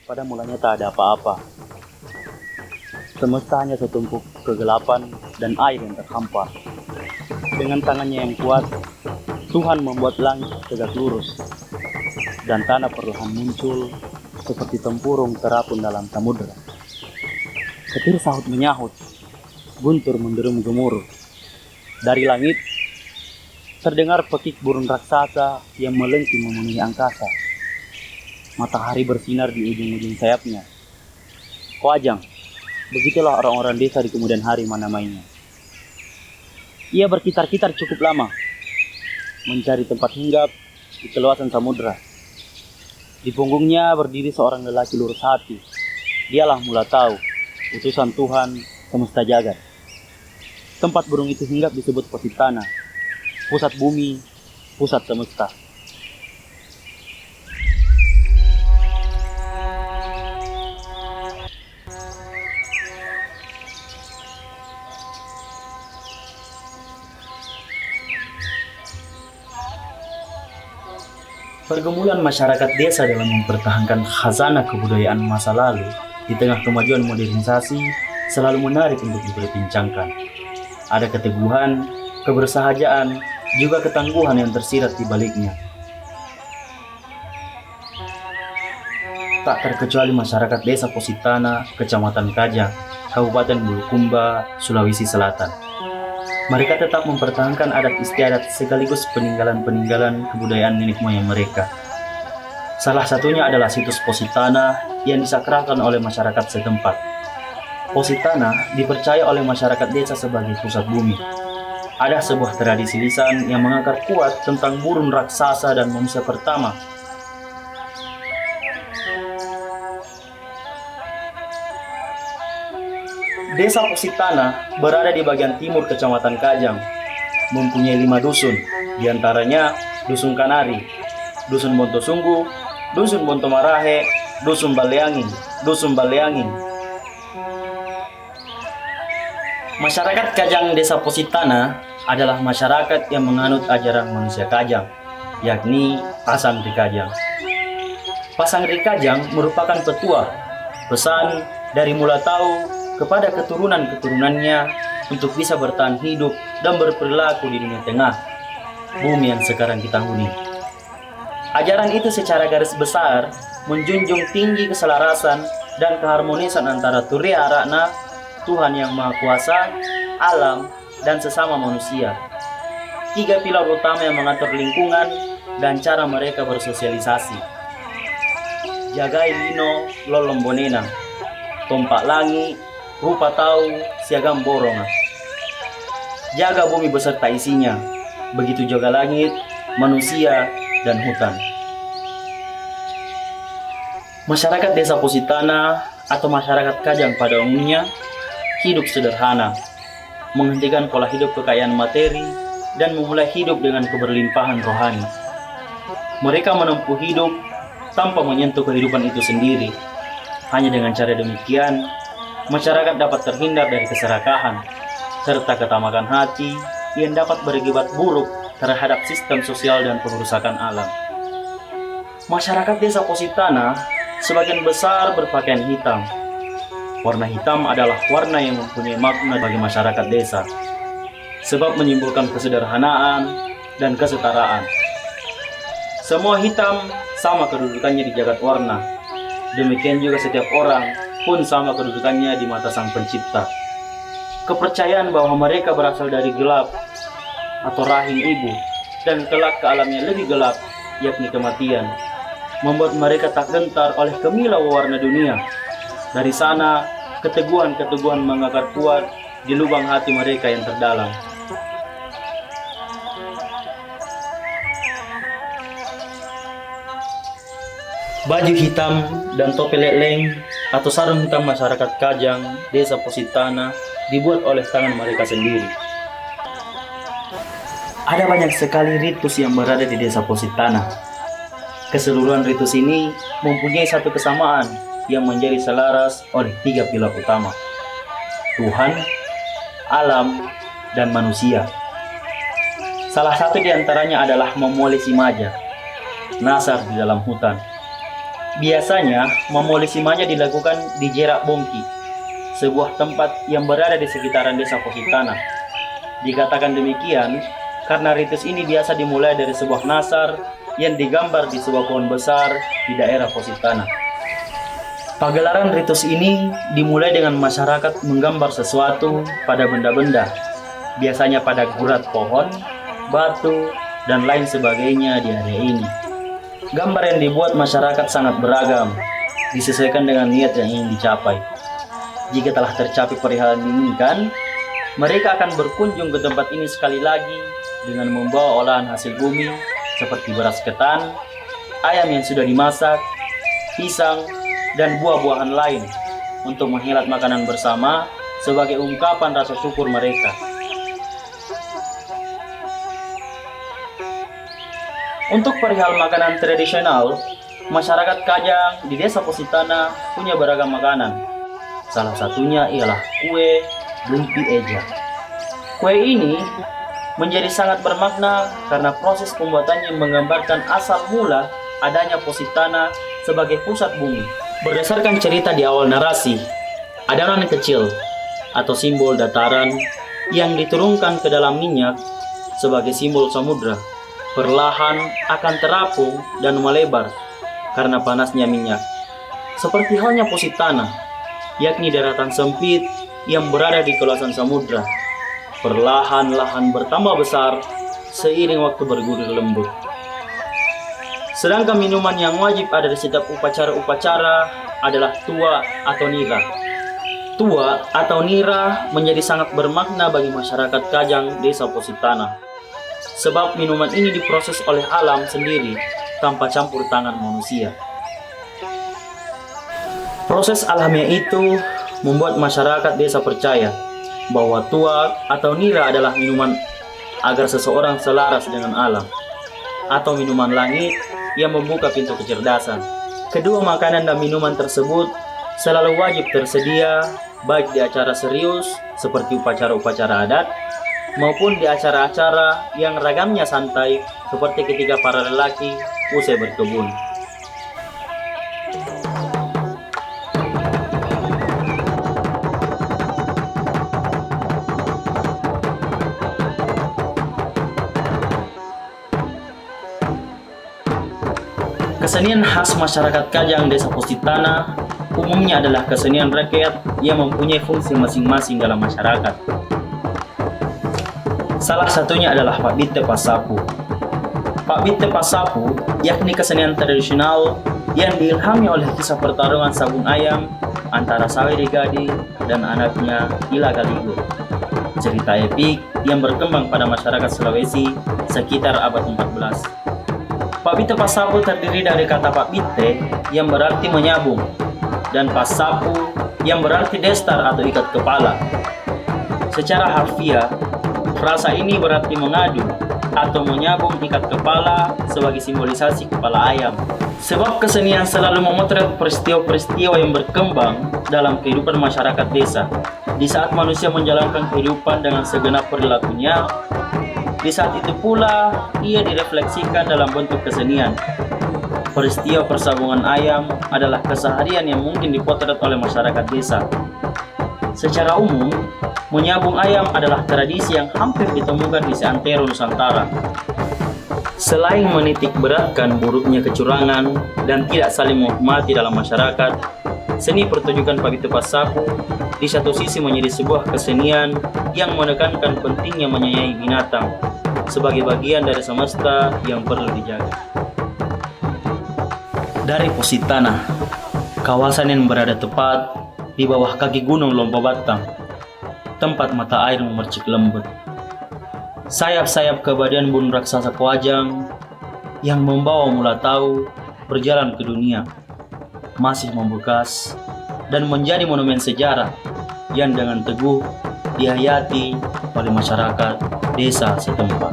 Pada mulanya tak ada apa-apa. Semesta hanya setumpuk kegelapan dan air yang terhampar. Dengan tangannya yang kuat, Tuhan membuat langit tegak lurus, dan tanah perlahan muncul seperti tempurung terapun dalam samudera. Petir sahut menyahut, guntur menderum gemuruh. Dari langit, terdengar pekik burung raksasa yang melengking memenuhi angkasa. Matahari bersinar di ujung-ujung sayapnya. Koajang, begitulah orang-orang desa di kemudian hari menamainya. Ia berkitar-kitar cukup lama, mencari tempat hinggap di keluasan samudera. Di punggungnya berdiri seorang lelaki lurus hati. Dialah mula tahu, utusan Tuhan semesta jagat. Tempat burung itu hinggap disebut Positana, pusat bumi, pusat semesta. Pergumulan masyarakat desa dalam mempertahankan khazanah kebudayaan masa lalu di tengah kemajuan modernisasi selalu menarik untuk diperbincangkan. Ada keteguhan, kebersahajaan, juga ketangguhan yang tersirat di baliknya. Tak terkecuali masyarakat desa Positana, Kecamatan Kajang, Kabupaten Bulukumba, Sulawesi Selatan. Mereka tetap mempertahankan adat istiadat sekaligus peninggalan-peninggalan kebudayaan nenek moyang mereka. Salah satunya adalah situs Positana yang disakralkan oleh masyarakat setempat. Positana dipercaya oleh masyarakat desa sebagai pusat bumi. Ada sebuah tradisi lisan yang mengakar kuat tentang burung raksasa dan manusia pertama. Desa Positana berada di bagian timur Kecamatan Kajang, mempunyai 5 dusun, diantaranya Dusun Kanari, Dusun Bontosunggu, Dusun Bontomarahe, Dusun Baleangin, Dusun Baleangin. Masyarakat Kajang Desa Positana adalah masyarakat yang menganut ajaran manusia Kajang, yakni Pasangri Kajang. Pasangri Kajang merupakan petua, pesan dari mula tahu kepada keturunan-keturunannya untuk bisa bertahan hidup dan berperilaku di dunia tengah, bumi yang sekarang kita huni. Ajaran itu secara garis besar menjunjung tinggi keselarasan dan keharmonisan antara Turiya Arakna, Tuhan yang Maha Kuasa, alam, dan sesama manusia. 3 pilar utama yang mengatur lingkungan dan cara mereka bersosialisasi. Jagai lino lolombonena, tompak langit, rupa tahu, siagam boronga. Jaga bumi beserta isinya, begitu juga langit, manusia, dan hutan. Masyarakat desa Positana atau masyarakat Kajang pada umumnya hidup sederhana, menghentikan pola hidup kekayaan materi, dan memulai hidup dengan keberlimpahan rohani. Mereka menempuh hidup tanpa menyentuh kehidupan itu sendiri. Hanya dengan cara demikian, masyarakat dapat terhindar dari keserakahan, serta ketamakan hati yang dapat berakibat buruk terhadap sistem sosial dan pengerusakan alam. Masyarakat desa Positana sebagian besar berpakaian hitam. Warna hitam adalah warna yang mempunyai makna bagi masyarakat desa, sebab menyimbolkan kesederhanaan dan kesetaraan. Semua hitam sama kedudukannya di jagat warna. Demikian juga setiap orang pun sama kedudukannya di mata Sang Pencipta. Kepercayaan bahwa mereka berasal dari gelap atau rahim ibu dan kelak ke alam yang lebih gelap, yakni kematian, membuat mereka tak gentar oleh kemilau warna dunia. Dari sana, keteguhan-keteguhan mengakar kuat di lubang hati mereka yang terdalam. Baju hitam dan topi leleng atau sarung hitam masyarakat Kajang, Desa Positana dibuat oleh tangan mereka sendiri. Ada banyak sekali ritus yang berada di Desa Positana. Keseluruhan ritus ini mempunyai satu kesamaan yang menjadi selaras oleh 3 pilar utama. Tuhan, alam, dan manusia. Salah satu di antaranya adalah memolisi maja, nasar di dalam hutan. Biasanya, memolisi maja dilakukan di Jerak Bongki, sebuah tempat yang berada di sekitaran desa Positana. Dikatakan demikian karena ritus ini biasa dimulai dari sebuah nasar yang digambar di sebuah pohon besar di daerah Positana. Pagelaran ritus ini dimulai dengan masyarakat menggambar sesuatu pada benda-benda, biasanya pada gurat pohon, batu, dan lain sebagainya di area ini. Gambar yang dibuat masyarakat sangat beragam, disesuaikan dengan niat yang ingin dicapai. Jika telah tercapai perihal yang diinginkan, mereka akan berkunjung ke tempat ini sekali lagi dengan membawa olahan hasil bumi seperti beras ketan, ayam yang sudah dimasak, pisang, dan buah-buahan lain untuk menghelat makanan bersama sebagai ungkapan rasa syukur mereka. Untuk perihal makanan tradisional, masyarakat Kajang di desa Positana punya beragam makanan. Salah satunya ialah kue Lumpi Eja. Kue ini menjadi sangat bermakna karena proses pembuatannya menggambarkan asal mula adanya Positana sebagai pusat bumi. Berdasarkan cerita di awal narasi, adonan kecil atau simbol dataran yang diturunkan ke dalam minyak sebagai simbol samudra perlahan akan terapung dan melebar karena panasnya minyak. Seperti halnya Positana, yakni daratan sempit yang berada di kawasan samudra, perlahan-lahan bertambah besar seiring waktu bergulir lembut. Sedangkan minuman yang wajib ada di setiap upacara-upacara adalah tua atau nira. Tua atau nira menjadi sangat bermakna bagi masyarakat Kajang desa Positana, sebab minuman ini diproses oleh alam sendiri tanpa campur tangan manusia. Proses alamiah itu membuat masyarakat desa percaya bahwa tua atau nira adalah minuman agar seseorang selaras dengan alam, atau minuman langit yang membuka pintu kecerdasan. Kedua makanan dan minuman tersebut selalu wajib tersedia baik di acara serius seperti upacara-upacara adat maupun di acara-acara yang ragamnya santai seperti ketika para lelaki usai berkebun. Kesenian khas masyarakat Kajang desa Positana umumnya adalah kesenian rakyat yang mempunyai fungsi masing-masing dalam masyarakat. Salah satunya adalah Pak Bitte Pasapu. Pak Bitte Pasapu yakni kesenian tradisional yang diilhami oleh kisah pertarungan sabung ayam antara Saweri Gadi dan anaknya Ila Galigo. Cerita epik yang berkembang pada masyarakat Sulawesi sekitar abad 14. Pak Bitte Pasapu terdiri dari kata Pak Bitte yang berarti menyabung dan Pasapu yang berarti destar atau ikat kepala. Secara harfiah, frasa ini berarti mengadu atau menyabung ikat kepala sebagai simbolisasi kepala ayam. Sebab kesenian selalu memotret peristiwa-peristiwa yang berkembang dalam kehidupan masyarakat desa. Di saat manusia menjalankan kehidupan dengan segenap perilakunya, di saat itu pula ia direfleksikan dalam bentuk kesenian. Peristiwa persabungan ayam adalah keseharian yang mungkin dipotret oleh masyarakat desa. Secara umum, menyabung ayam adalah tradisi yang hampir ditemukan di seantero Nusantara. Selain menitik beratkan buruknya kecurangan dan tidak saling menghormati dalam masyarakat, seni pertunjukan Pak Bitte Pasapu di satu sisi menjadi sebuah kesenian yang menekankan pentingnya menyayangi binatang sebagai bagian dari semesta yang perlu dijaga. Dari Positana, kawasan yang berada tepat di bawah kaki Gunung Lompo Batang, tempat mata air memercik lembut. Sayap-sayap keabadian burung raksasa Kawajang yang membawa mula tahu berjalan ke dunia masih membekas dan menjadi monumen sejarah yang dengan teguh dihayati oleh masyarakat desa setempat.